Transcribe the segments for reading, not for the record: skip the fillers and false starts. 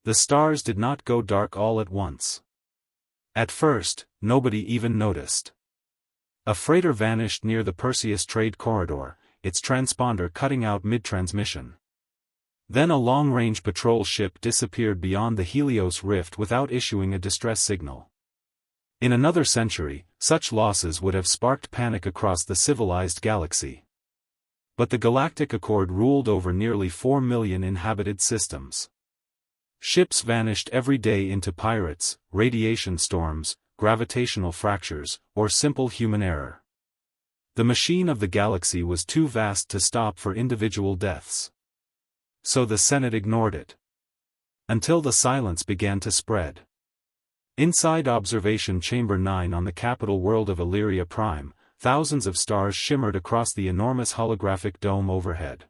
The stars did not go dark all at once. At first, nobody even noticed. A freighter vanished near the Perseus trade corridor, its transponder cutting out mid-transmission. Then a long-range patrol ship disappeared beyond the Helios Rift without issuing a distress signal. In another century, such losses would have sparked panic across the civilized galaxy. But the Galactic Accord ruled over nearly 4 million inhabited systems. Ships vanished every day into pirates, radiation storms, gravitational fractures, or simple human error. The machine of the galaxy was too vast to stop for individual deaths. So the Senate ignored it. Until the silence began to spread. Inside Observation Chamber 9 on the capital world of Illyria Prime, thousands of stars shimmered across the enormous holographic dome overhead.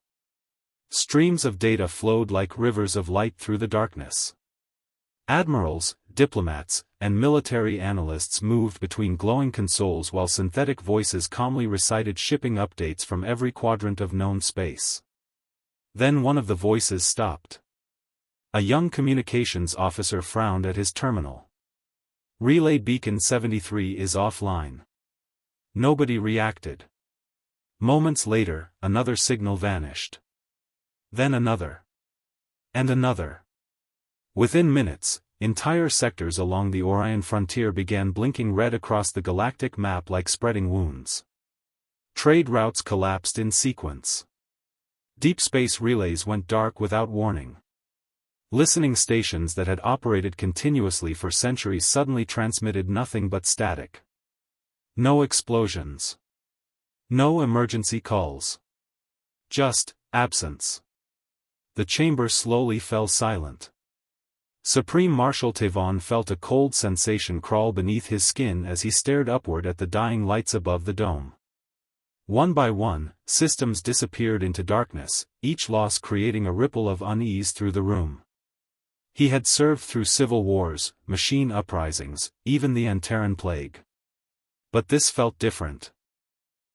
Streams of data flowed like rivers of light through the darkness. Admirals, diplomats, and military analysts moved between glowing consoles while synthetic voices calmly recited shipping updates from every quadrant of known space. Then one of the voices stopped. A young communications officer frowned at his terminal. Relay beacon 73 is offline. Nobody reacted. Moments later, another signal vanished. Then another. And another. Within minutes, entire sectors along the Orion frontier began blinking red across the galactic map like spreading wounds. Trade routes collapsed in sequence. Deep space relays went dark without warning. Listening stations that had operated continuously for centuries suddenly transmitted nothing but static. No explosions. No emergency calls. Just absence. The chamber slowly fell silent. Supreme Marshal Tevon felt a cold sensation crawl beneath his skin as he stared upward at the dying lights above the dome. One by one, systems disappeared into darkness, each loss creating a ripple of unease through the room. He had served through civil wars, machine uprisings, even the Antaran Plague. But this felt different.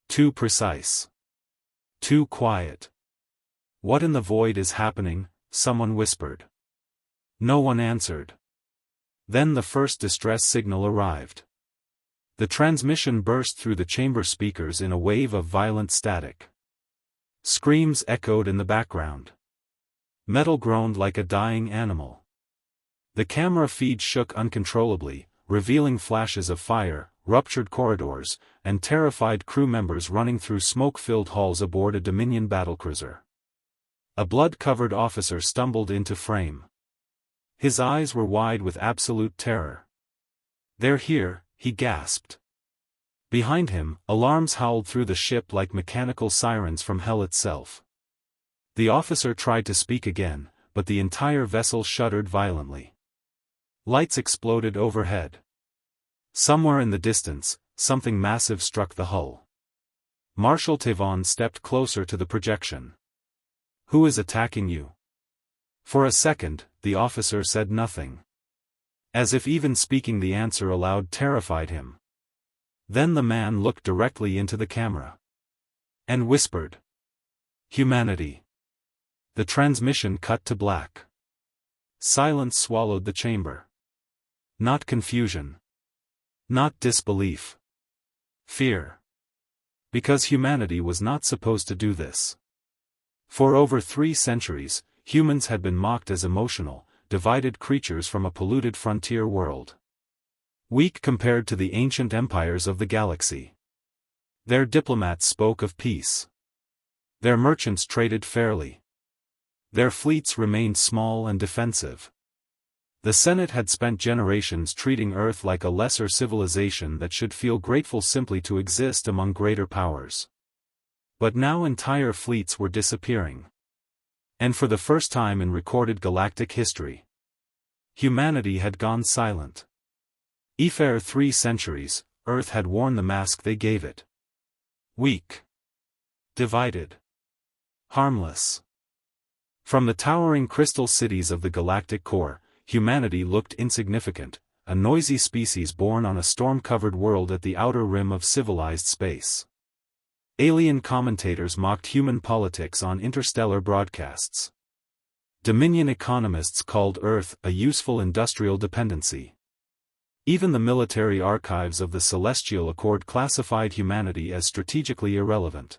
Too precise. Too quiet. "What in the void is happening?" someone whispered. No one answered. Then the first distress signal arrived. The transmission burst through the chamber speakers in a wave of violent static. Screams echoed in the background. Metal groaned like a dying animal. The camera feed shook uncontrollably, revealing flashes of fire, ruptured corridors, and terrified crew members running through smoke-filled halls aboard a Dominion battlecruiser. A blood-covered officer stumbled into frame. His eyes were wide with absolute terror. "They're here," he gasped. Behind him, alarms howled through the ship like mechanical sirens from hell itself. The officer tried to speak again, but the entire vessel shuddered violently. Lights exploded overhead. Somewhere in the distance, something massive struck the hull. Marshal Tevon stepped closer to the projection. "Who is attacking you?" For a second, the officer said nothing. As if even speaking the answer aloud terrified him. Then the man looked directly into the camera. And whispered. "Humanity." The transmission cut to black. Silence swallowed the chamber. Not confusion. Not disbelief. Fear. Because humanity was not supposed to do this. For over 3 centuries, humans had been mocked as emotional, divided creatures from a polluted frontier world. Weak compared to the ancient empires of the galaxy. Their diplomats spoke of peace. Their merchants traded fairly. Their fleets remained small and defensive. The Senate had spent generations treating Earth like a lesser civilization that should feel grateful simply to exist among greater powers. But now entire fleets were disappearing. And for the first time in recorded galactic history, humanity had gone silent. For 3 centuries, Earth had worn the mask they gave it. Weak. Divided. Harmless. From the towering crystal cities of the galactic core, humanity looked insignificant, a noisy species born on a storm-covered world at the outer rim of civilized space. Alien commentators mocked human politics on interstellar broadcasts. Dominion economists called Earth a useful industrial dependency. Even the military archives of the Celestial Accord classified humanity as strategically irrelevant.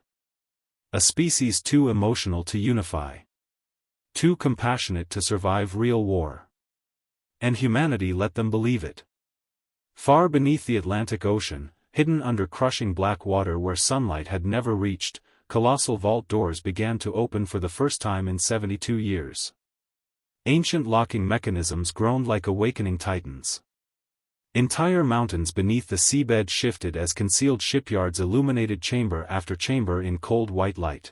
A species too emotional to unify. Too compassionate to survive real war. And humanity let them believe it. Far beneath the Atlantic Ocean, hidden under crushing black water where sunlight had never reached, colossal vault doors began to open for the first time in 72 years. Ancient locking mechanisms groaned like awakening titans. Entire mountains beneath the seabed shifted as concealed shipyards illuminated chamber after chamber in cold white light.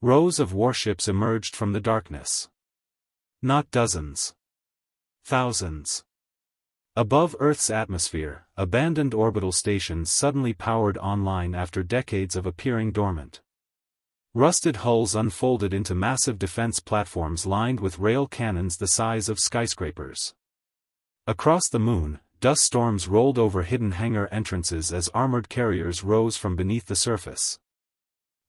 Rows of warships emerged from the darkness. Not dozens. Thousands. Above Earth's atmosphere, abandoned orbital stations suddenly powered online after decades of appearing dormant. Rusted hulls unfolded into massive defense platforms lined with rail cannons the size of skyscrapers. Across the moon, dust storms rolled over hidden hangar entrances as armored carriers rose from beneath the surface.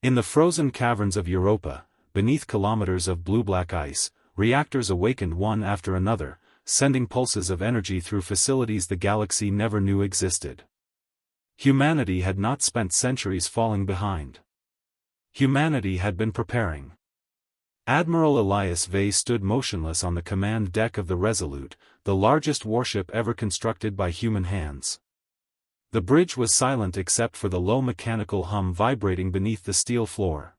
In the frozen caverns of Europa, beneath kilometers of blue-black ice, reactors awakened one after another, sending pulses of energy through facilities the galaxy never knew existed. Humanity had not spent centuries falling behind. Humanity had been preparing. Admiral Elias Vey stood motionless on the command deck of the Resolute, the largest warship ever constructed by human hands. The bridge was silent except for the low mechanical hum vibrating beneath the steel floor.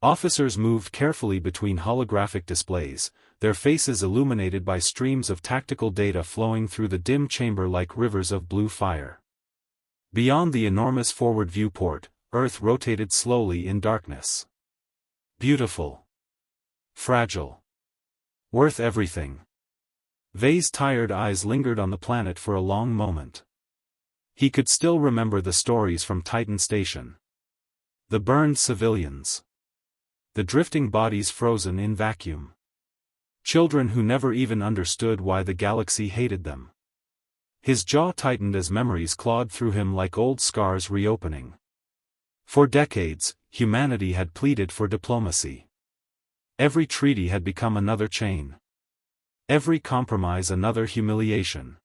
Officers moved carefully between holographic displays, their faces illuminated by streams of tactical data flowing through the dim chamber like rivers of blue fire. Beyond the enormous forward viewport, Earth rotated slowly in darkness. Beautiful. Fragile. Worth everything. Vey's tired eyes lingered on the planet for a long moment. He could still remember the stories from Titan Station. The burned civilians. The drifting bodies frozen in vacuum. Children who never even understood why the galaxy hated them. His jaw tightened as memories clawed through him like old scars reopening. For decades, humanity had pleaded for diplomacy. Every treaty had become another chain. Every compromise another humiliation.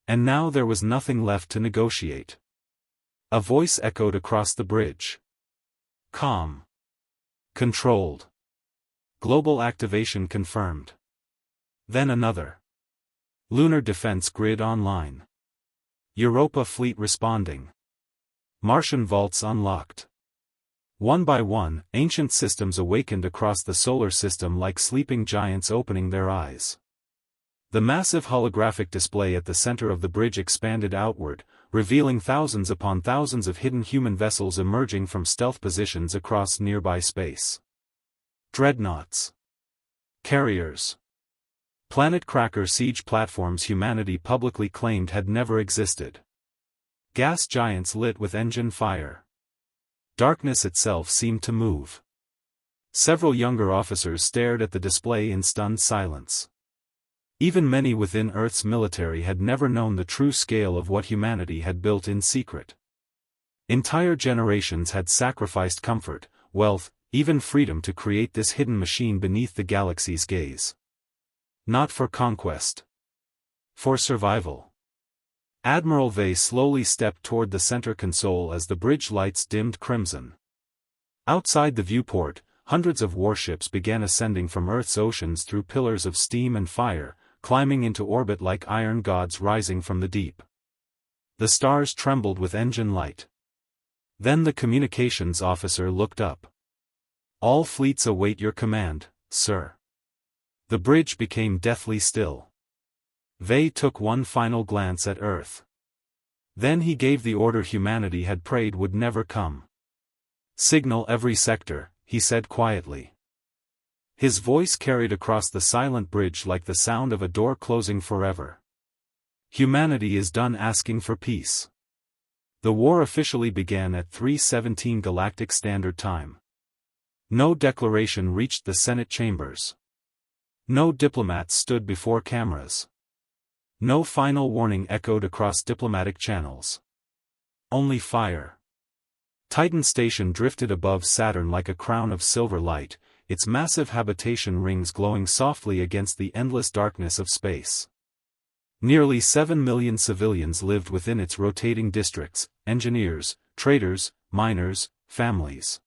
And now there was nothing left to negotiate. A voice echoed across the bridge. Calm. Controlled. Global activation confirmed. Then another. Lunar defense grid online. Europa fleet responding. Martian vaults unlocked. One by one, ancient systems awakened across the solar system like sleeping giants opening their eyes. The massive holographic display at the center of the bridge expanded outward, revealing thousands upon thousands of hidden human vessels emerging from stealth positions across nearby space. Dreadnoughts. Carriers. Planet cracker siege platforms humanity publicly claimed had never existed. Gas giants lit with engine fire. Darkness itself seemed to move. Several younger officers stared at the display in stunned silence. Even many within Earth's military had never known the true scale of what humanity had built in secret. Entire generations had sacrificed comfort, wealth, even freedom to create this hidden machine beneath the galaxy's gaze. Not for conquest. For survival. Admiral Vey slowly stepped toward the center console as the bridge lights dimmed crimson. Outside the viewport, hundreds of warships began ascending from Earth's oceans through pillars of steam and fire, climbing into orbit like iron gods rising from the deep. The stars trembled with engine light. Then the communications officer looked up. All fleets await your command, sir. The bridge became deathly still. Vey took one final glance at Earth. Then he gave the order humanity had prayed would never come. Signal every sector, he said quietly. His voice carried across the silent bridge like the sound of a door closing forever. Humanity is done asking for peace. The war officially began at 3:17 Galactic Standard Time. No declaration reached the Senate chambers. No diplomats stood before cameras. No final warning echoed across diplomatic channels. Only fire. Titan Station drifted above Saturn like a crown of silver light, its massive habitation rings glowing softly against the endless darkness of space. Nearly 7 million civilians lived within its rotating districts: engineers, traders, miners, families.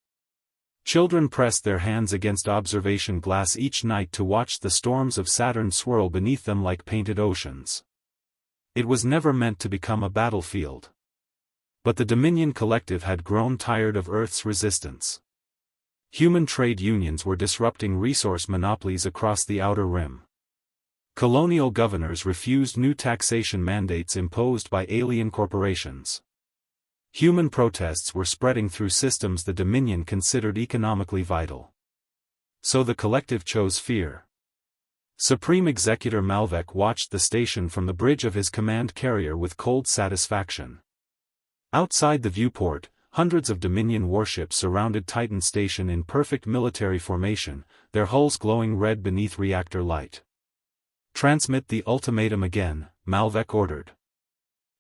Children pressed their hands against observation glass each night to watch the storms of Saturn swirl beneath them like painted oceans. It was never meant to become a battlefield. But the Dominion Collective had grown tired of Earth's resistance. Human trade unions were disrupting resource monopolies across the Outer Rim. Colonial governors refused new taxation mandates imposed by alien corporations. Human protests were spreading through systems the Dominion considered economically vital. So the Collective chose fear. Supreme Executor Malvek watched the station from the bridge of his command carrier with cold satisfaction. Outside the viewport, hundreds of Dominion warships surrounded Titan Station in perfect military formation, their hulls glowing red beneath reactor light. "Transmit the ultimatum again," Malvek ordered.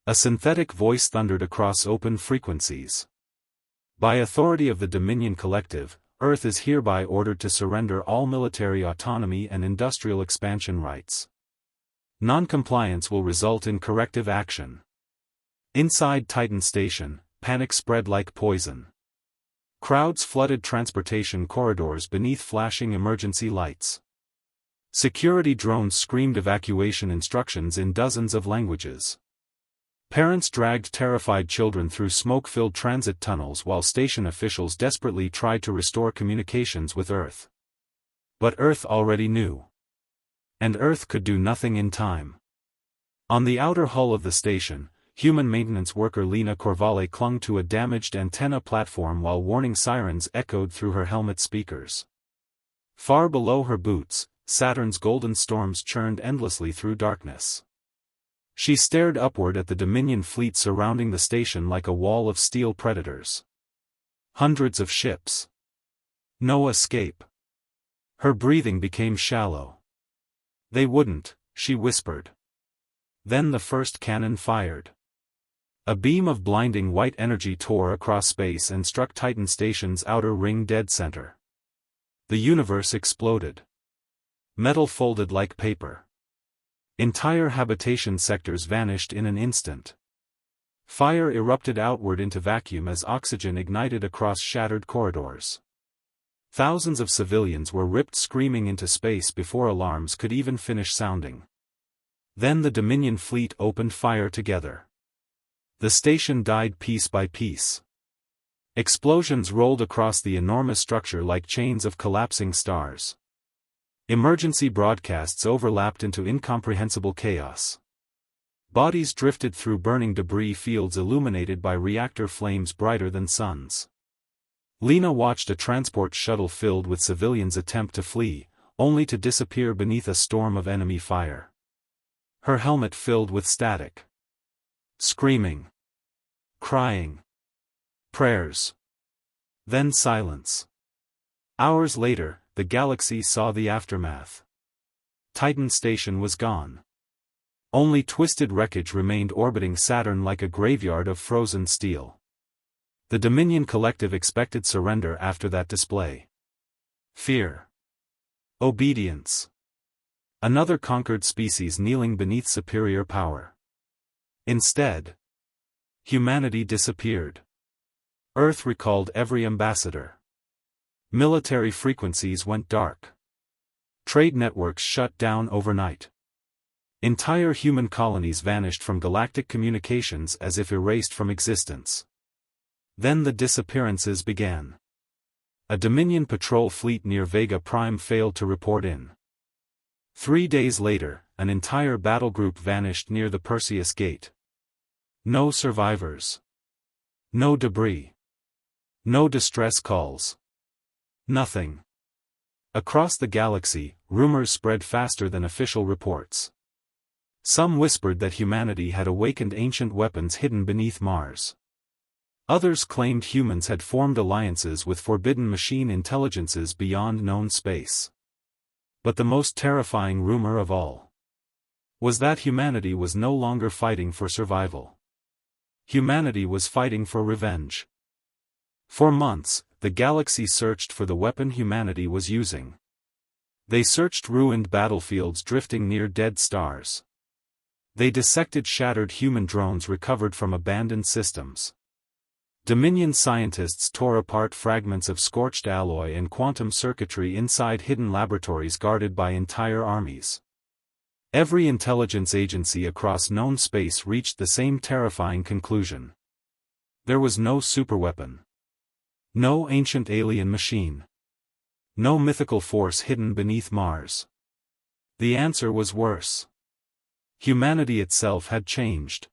A synthetic voice thundered across open frequencies. "By authority of the Dominion Collective, Earth is hereby ordered to surrender all military autonomy and industrial expansion rights. Non-compliance will result in corrective action." Inside Titan Station, panic spread like poison. Crowds flooded transportation corridors beneath flashing emergency lights. Security drones screamed evacuation instructions in dozens of languages. Parents dragged terrified children through smoke-filled transit tunnels while station officials desperately tried to restore communications with Earth. But Earth already knew. And Earth could do nothing in time. On the outer hull of the station, human maintenance worker Lena Corvale clung to a damaged antenna platform while warning sirens echoed through her helmet speakers. Far below her boots, Saturn's golden storms churned endlessly through darkness. She stared upward at the Dominion fleet surrounding the station like a wall of steel predators. Hundreds of ships. No escape. Her breathing became shallow. "They wouldn't," she whispered. Then the first cannon fired. A beam of blinding white energy tore across space and struck Titan Station's outer ring dead center. The universe exploded. Metal folded like paper. Entire habitation sectors vanished in an instant. Fire erupted outward into vacuum as oxygen ignited across shattered corridors. Thousands of civilians were ripped screaming into space before alarms could even finish sounding. Then the Dominion fleet opened fire together. The station died piece by piece. Explosions rolled across the enormous structure like chains of collapsing stars. Emergency broadcasts overlapped into incomprehensible chaos. Bodies drifted through burning debris fields illuminated by reactor flames brighter than suns. Lena watched a transport shuttle filled with civilians attempt to flee, only to disappear beneath a storm of enemy fire. Her helmet filled with static. Screaming. Crying. Prayers. Then silence. Hours later, the galaxy saw the aftermath. Titan Station was gone. Only twisted wreckage remained orbiting Saturn like a graveyard of frozen steel. The Dominion Collective expected surrender after that display. Fear. Obedience. Another conquered species kneeling beneath superior power. Instead, humanity disappeared. Earth recalled every ambassador. Military frequencies went dark. Trade networks shut down overnight. Entire human colonies vanished from galactic communications as if erased from existence. Then the disappearances began. A Dominion patrol fleet near Vega Prime failed to report in. 3 days later, an entire battle group vanished near the Perseus Gate. No survivors. No debris. No distress calls. Nothing. Across the galaxy, rumors spread faster than official reports. Some whispered that humanity had awakened ancient weapons hidden beneath Mars. Others claimed humans had formed alliances with forbidden machine intelligences beyond known space. But the most terrifying rumor of all was that humanity was no longer fighting for survival. Humanity was fighting for revenge. For months, the galaxy searched for the weapon humanity was using. They searched ruined battlefields drifting near dead stars. They dissected shattered human drones recovered from abandoned systems. Dominion scientists tore apart fragments of scorched alloy and quantum circuitry inside hidden laboratories guarded by entire armies. Every intelligence agency across known space reached the same terrifying conclusion. There was no superweapon. No ancient alien machine. No mythical force hidden beneath Mars. The answer was worse. Humanity itself had changed.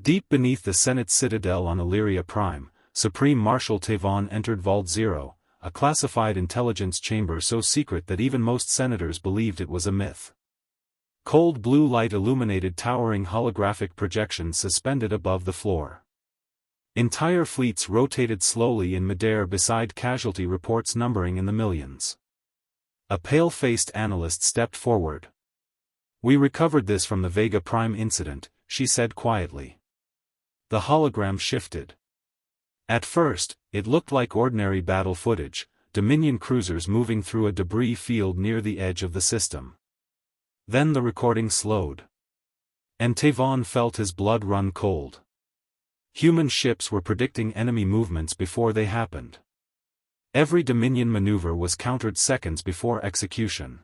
Deep beneath the Senate citadel on Illyria Prime, Supreme Marshal Tavon entered Vault Zero, a classified intelligence chamber so secret that even most senators believed it was a myth. Cold blue light illuminated towering holographic projections suspended above the floor. Entire fleets rotated slowly in midair beside casualty reports numbering in the millions. A pale-faced analyst stepped forward. "We recovered this from the Vega Prime incident," she said quietly. The hologram shifted. At first, it looked like ordinary battle footage, Dominion cruisers moving through a debris field near the edge of the system. Then the recording slowed. And Tavon felt his blood run cold. Human ships were predicting enemy movements before they happened. Every Dominion maneuver was countered seconds before execution.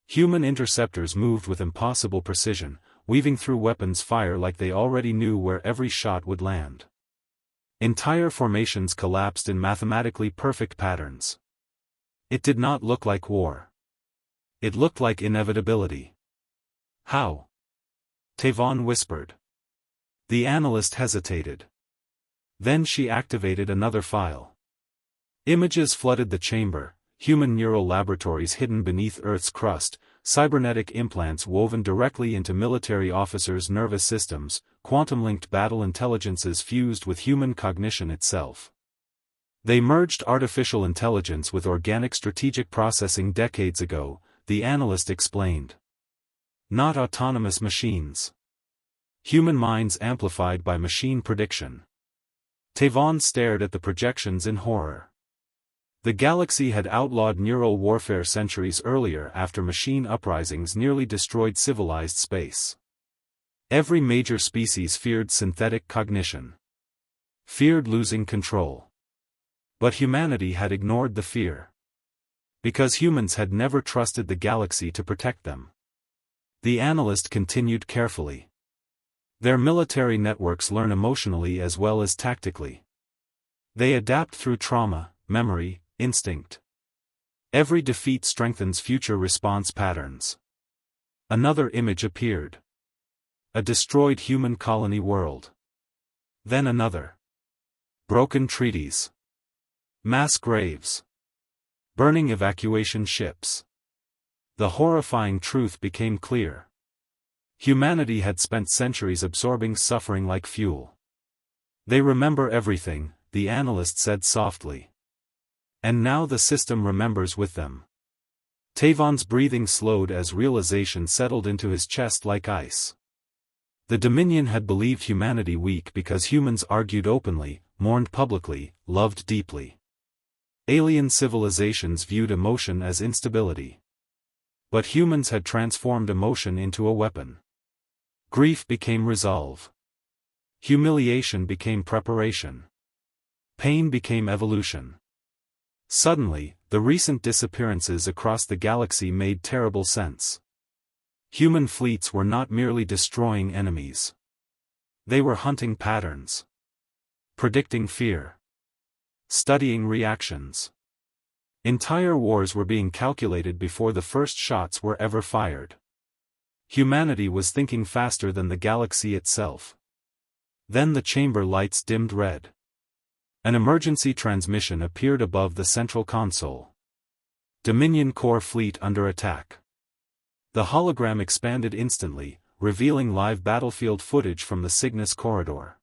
Human interceptors moved with impossible precision, weaving through weapons fire like they already knew where every shot would land. Entire formations collapsed in mathematically perfect patterns. It did not look like war. It looked like inevitability. "How?" Tavon whispered. The analyst hesitated. Then she activated another file. Images flooded the chamber, human neural laboratories hidden beneath Earth's crust, cybernetic implants woven directly into military officers' nervous systems, quantum-linked battle intelligences fused with human cognition itself. They merged artificial intelligence with organic strategic processing decades ago, the analyst explained. Not autonomous machines. Human minds amplified by machine prediction. Tavon stared at the projections in horror. The galaxy had outlawed neural warfare centuries earlier after machine uprisings nearly destroyed civilized space. Every major species feared synthetic cognition. Feared losing control. But humanity had ignored the fear. Because humans had never trusted the galaxy to protect them. The analyst continued carefully. Their military networks learn emotionally as well as tactically. They adapt through trauma, memory, instinct. Every defeat strengthens future response patterns. Another image appeared. A destroyed human colony world. Then another. Broken treaties. Mass graves. Burning evacuation ships. The horrifying truth became clear. Humanity had spent centuries absorbing suffering like fuel. They remember everything, the analyst said softly. And now the system remembers with them. Tavon's breathing slowed as realization settled into his chest like ice. The Dominion had believed humanity weak because humans argued openly, mourned publicly, loved deeply. Alien civilizations viewed emotion as instability. But humans had transformed emotion into a weapon. Grief became resolve. Humiliation became preparation. Pain became evolution. Suddenly, the recent disappearances across the galaxy made terrible sense. Human fleets were not merely destroying enemies. They were hunting patterns. Predicting fear. Studying reactions. Entire wars were being calculated before the first shots were ever fired. Humanity was thinking faster than the galaxy itself. Then the chamber lights dimmed red. An emergency transmission appeared above the central console. Dominion core fleet under attack. The hologram expanded instantly, revealing live battlefield footage from the Cygnus corridor.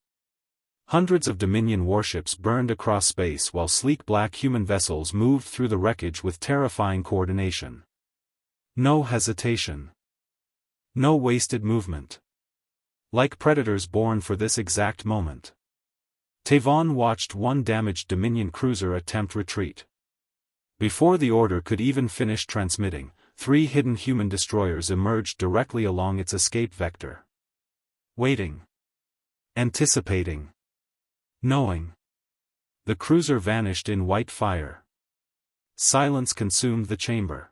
Hundreds of Dominion warships burned across space while sleek black human vessels moved through the wreckage with terrifying coordination. No hesitation. No wasted movement. Like predators born for this exact moment. Tavon watched one damaged Dominion cruiser attempt retreat. Before the order could even finish transmitting, 3 hidden human destroyers emerged directly along its escape vector. Waiting. Anticipating. Knowing. The cruiser vanished in white fire. Silence consumed the chamber.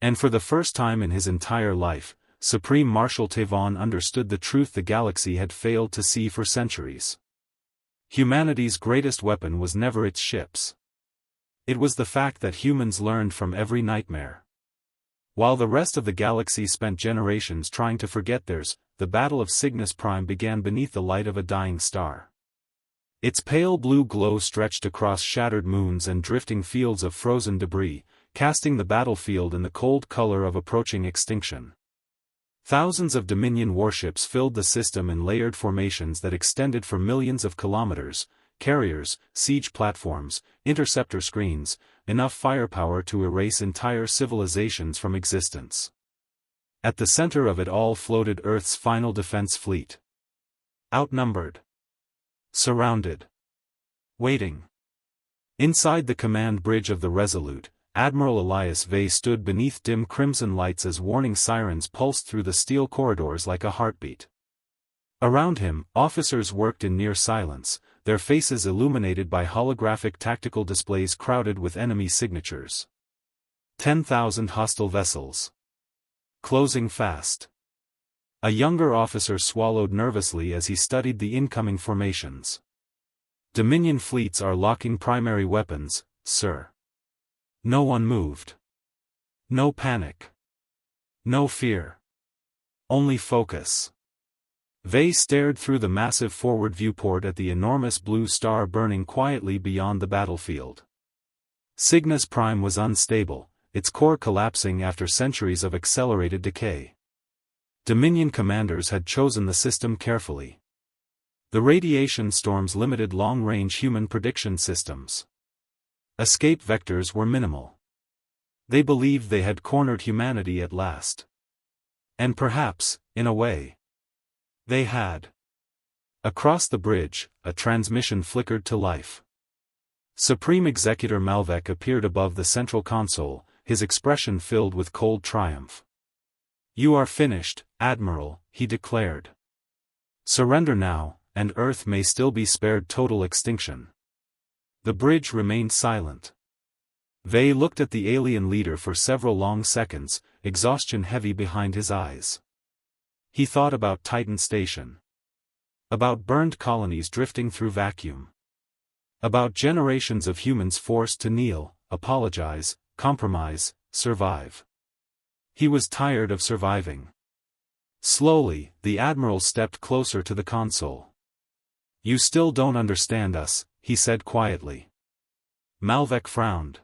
And for the first time in his entire life, Supreme Marshal Tavon understood the truth the galaxy had failed to see for centuries. Humanity's greatest weapon was never its ships. It was the fact that humans learned from every nightmare. While the rest of the galaxy spent generations trying to forget theirs, the Battle of Cygnus Prime began beneath the light of a dying star. Its pale blue glow stretched across shattered moons and drifting fields of frozen debris, casting the battlefield in the cold color of approaching extinction. Thousands of Dominion warships filled the system in layered formations that extended for millions of kilometers, carriers, siege platforms, interceptor screens, enough firepower to erase entire civilizations from existence. At the center of it all floated Earth's final defense fleet. Outnumbered. Surrounded. Waiting. Inside the command bridge of the Resolute, Admiral Elias Vey stood beneath dim crimson lights as warning sirens pulsed through the steel corridors like a heartbeat. Around him, officers worked in near silence, their faces illuminated by holographic tactical displays crowded with enemy signatures. 10,000 hostile vessels. Closing fast. A younger officer swallowed nervously as he studied the incoming formations. Dominion fleets are locking primary weapons, sir. No one moved. No panic. No fear. Only focus. Vey stared through the massive forward viewport at the enormous blue star burning quietly beyond the battlefield. Cygnus Prime was unstable, its core collapsing after centuries of accelerated decay. Dominion commanders had chosen the system carefully. The radiation storms limited long-range human prediction systems. Escape vectors were minimal. They believed they had cornered humanity at last. And perhaps, in a way, they had. Across the bridge, a transmission flickered to life. Supreme Executor Malvek appeared above the central console, his expression filled with cold triumph. "You are finished, Admiral," he declared. "Surrender now, and Earth may still be spared total extinction." The bridge remained silent. Vey looked at the alien leader for several long seconds, exhaustion heavy behind his eyes. He thought about Titan Station. About burned colonies drifting through vacuum. About generations of humans forced to kneel, apologize, compromise, survive. He was tired of surviving. Slowly, the Admiral stepped closer to the console. "You still don't understand us," he said quietly. Malvek frowned.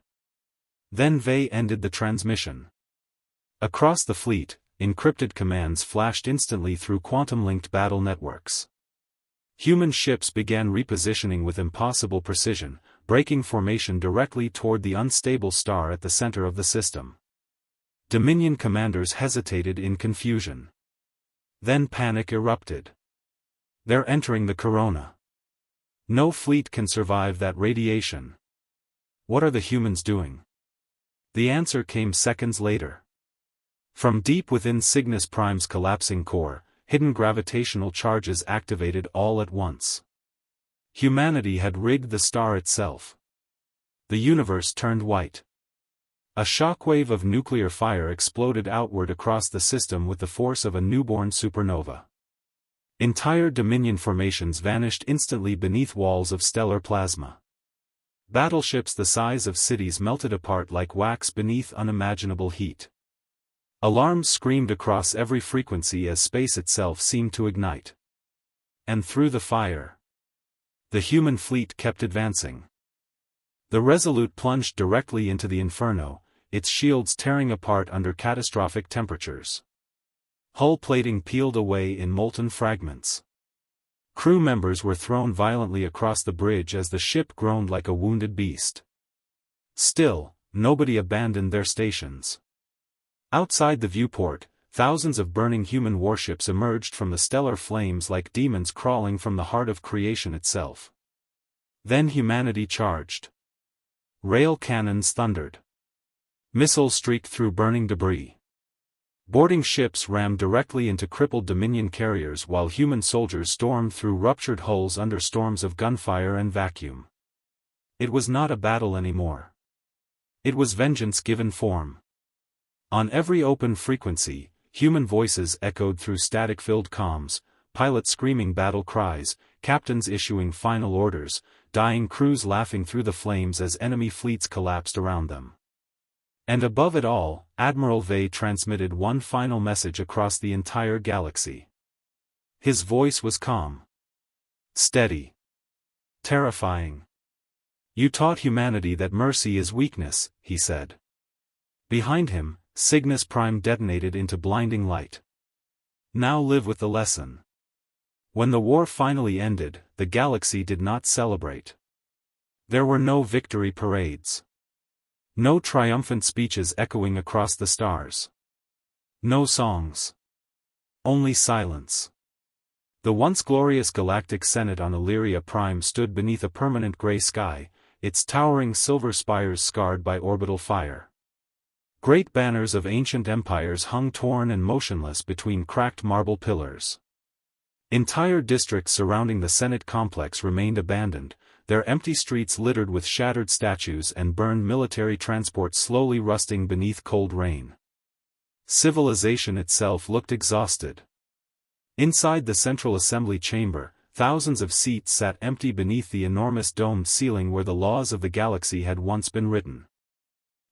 Then Vey ended the transmission. Across the fleet, encrypted commands flashed instantly through quantum-linked battle networks. Human ships began repositioning with impossible precision, breaking formation directly toward the unstable star at the center of the system. Dominion commanders hesitated in confusion. Then panic erupted. "They're entering the corona. No fleet can survive that radiation. What are the humans doing?" The answer came seconds later. From deep within Cygnus Prime's collapsing core, hidden gravitational charges activated all at once. Humanity had rigged the star itself. The universe turned white. A shockwave of nuclear fire exploded outward across the system with the force of a newborn supernova. Entire Dominion formations vanished instantly beneath walls of stellar plasma. Battleships the size of cities melted apart like wax beneath unimaginable heat. Alarms screamed across every frequency as space itself seemed to ignite. And through the fire, the human fleet kept advancing. The Resolute plunged directly into the inferno, its shields tearing apart under catastrophic temperatures. Hull plating peeled away in molten fragments. Crew members were thrown violently across the bridge as the ship groaned like a wounded beast. Still, nobody abandoned their stations. Outside the viewport, thousands of burning human warships emerged from the stellar flames like demons crawling from the heart of creation itself. Then humanity charged. Rail cannons thundered. Missiles streaked through burning debris. Boarding ships rammed directly into crippled Dominion carriers while human soldiers stormed through ruptured hulls under storms of gunfire and vacuum. It was not a battle anymore. It was vengeance given form. On every open frequency, human voices echoed through static-filled comms, pilots screaming battle cries, captains issuing final orders, dying crews laughing through the flames as enemy fleets collapsed around them. And above it all, Admiral Vey transmitted one final message across the entire galaxy. His voice was calm. Steady. Terrifying. "You taught humanity that mercy is weakness," he said. Behind him, Cygnus Prime detonated into blinding light. Now live with the lesson. When the war finally ended, the galaxy did not celebrate. There were no victory parades. No triumphant speeches echoing across the stars. No songs. Only silence. The once glorious Galactic Senate on Illyria Prime stood beneath a permanent gray sky, its towering silver spires scarred by orbital fire. Great banners of ancient empires hung torn and motionless between cracked marble pillars. Entire districts surrounding the Senate complex remained abandoned, their empty streets littered with shattered statues and burned military transport slowly rusting beneath cold rain. Civilization itself looked exhausted. Inside the Central Assembly chamber, thousands of seats sat empty beneath the enormous domed ceiling where the laws of the galaxy had once been written.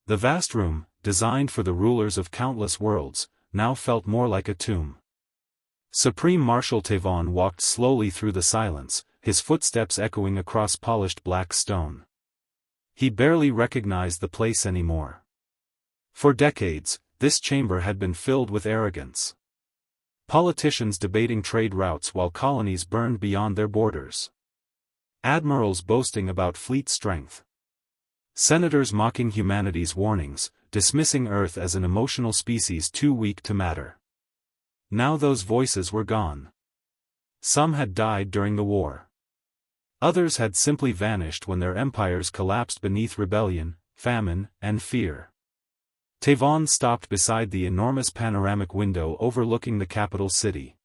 The vast room, designed for the rulers of countless worlds, now felt more like a tomb. Supreme Marshal Tavon walked slowly through the silence, his footsteps echoing across polished black stone. He barely recognized the place anymore. For decades, this chamber had been filled with arrogance. Politicians debating trade routes while colonies burned beyond their borders. Admirals boasting about fleet strength. Senators mocking humanity's warnings, dismissing Earth as an emotional species too weak to matter. Now those voices were gone. Some had died during the war. Others had simply vanished when their empires collapsed beneath rebellion, famine, and fear. Tavon stopped beside the enormous panoramic window overlooking the capital city.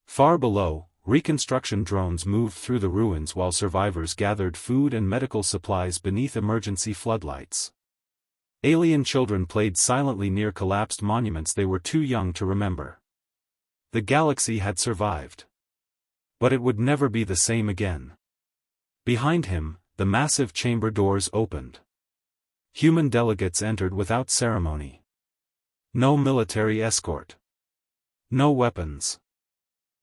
Far below, reconstruction drones moved through the ruins while survivors gathered food and medical supplies beneath emergency floodlights. Alien children played silently near collapsed monuments they were too young to remember. The galaxy had survived. But it would never be the same again. Behind him, the massive chamber doors opened. Human delegates entered without ceremony. No military escort. No weapons.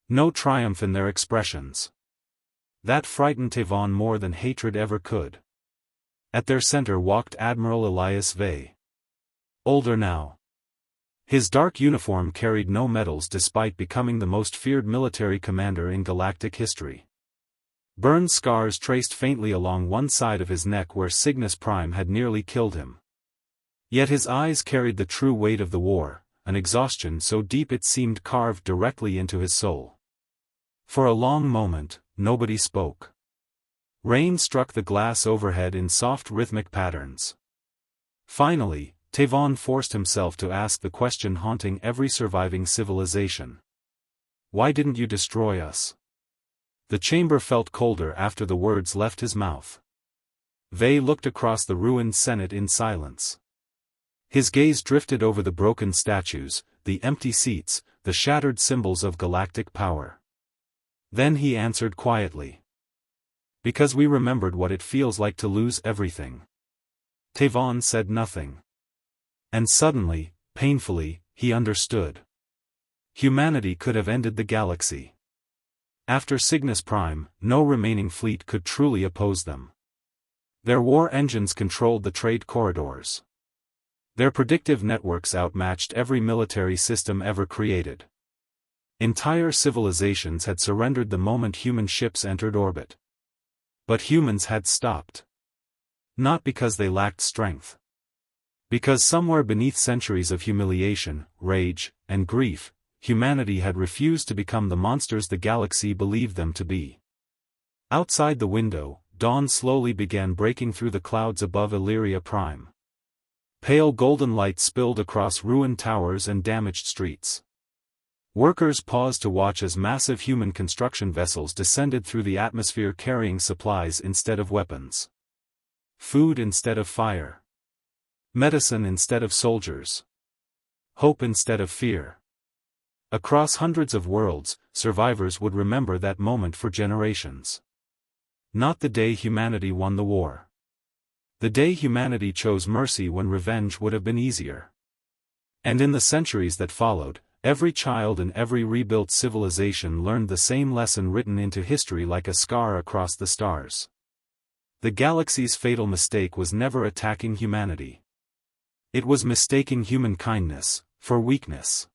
No triumph in their expressions. That frightened Tavon more than hatred ever could. At their center walked Admiral Elias Vey. Older now. His dark uniform carried no medals despite becoming the most feared military commander in galactic history. Burned scars traced faintly along one side of his neck where Cygnus Prime had nearly killed him. Yet his eyes carried the true weight of the war, an exhaustion so deep it seemed carved directly into his soul. For a long moment, nobody spoke. Rain struck the glass overhead in soft rhythmic patterns. Finally, Tavon forced himself to ask the question haunting every surviving civilization. Why didn't you destroy us? The chamber felt colder after the words left his mouth. Vey looked across the ruined Senate in silence. His gaze drifted over the broken statues, the empty seats, the shattered symbols of galactic power. Then he answered quietly. Because we remembered what it feels like to lose everything. Tavon said nothing. And suddenly, painfully, he understood. Humanity could have ended the galaxy. After Cygnus Prime, no remaining fleet could truly oppose them. Their war engines controlled the trade corridors. Their predictive networks outmatched every military system ever created. Entire civilizations had surrendered the moment human ships entered orbit. But humans had stopped. Not because they lacked strength. Because somewhere beneath centuries of humiliation, rage, and grief, humanity had refused to become the monsters the galaxy believed them to be. Outside the window, dawn slowly began breaking through the clouds above Illyria Prime. Pale golden light spilled across ruined towers and damaged streets. Workers paused to watch as massive human construction vessels descended through the atmosphere carrying supplies instead of weapons. Food instead of fire. Medicine instead of soldiers. Hope instead of fear. Across hundreds of worlds, survivors would remember that moment for generations. Not the day humanity won the war. The day humanity chose mercy when revenge would have been easier. And in the centuries that followed, every child and every rebuilt civilization learned the same lesson written into history like a scar across the stars. The galaxy's fatal mistake was never attacking humanity. It was mistaking human kindness for weakness.